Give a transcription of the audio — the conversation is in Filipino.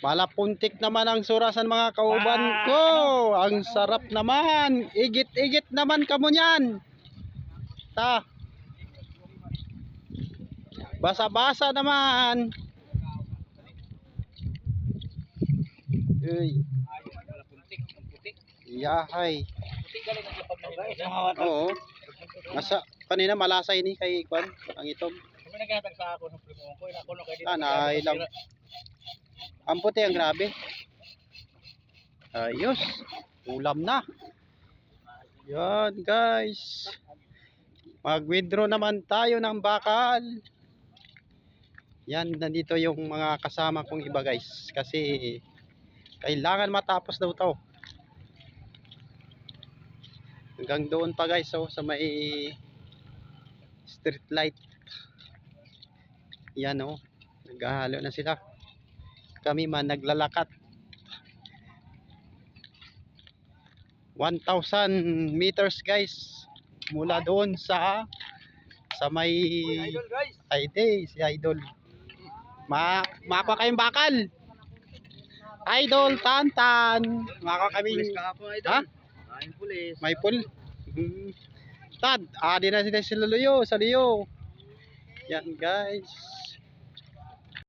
Malapuntik naman ang surasan mga kauban ko. Ang sarap naman. Igit-igit naman kamo niyan. Ta. Basa-basa naman. Uy. Yahay. Oo. Masa kanina malasay ni kay Kwan ang itom. Kami naghatag sa ako ng primo ko, ina ko no kay dito. Tanay lang. Ang puti ang grabe. Ayos. Ulam na. Yan guys. Mag-withdraw naman tayo ng bakal. Yan, nandito yung mga kasama kong iba guys. Kasi kailangan matapos daw to. Hanggang doon pa guys, so sa may street light. Yan oh. Naghahalo na sila. Kami man naglalakat. 1,000 meters guys. Mula doon sa may Idol guys. Ay, si Idol. Mako kayong bakal. Idol Tantan. Mako kami. Ha? Main pulis. May pool. Tad, adi na sila sa Luyo, sa Luyo. Yan guys.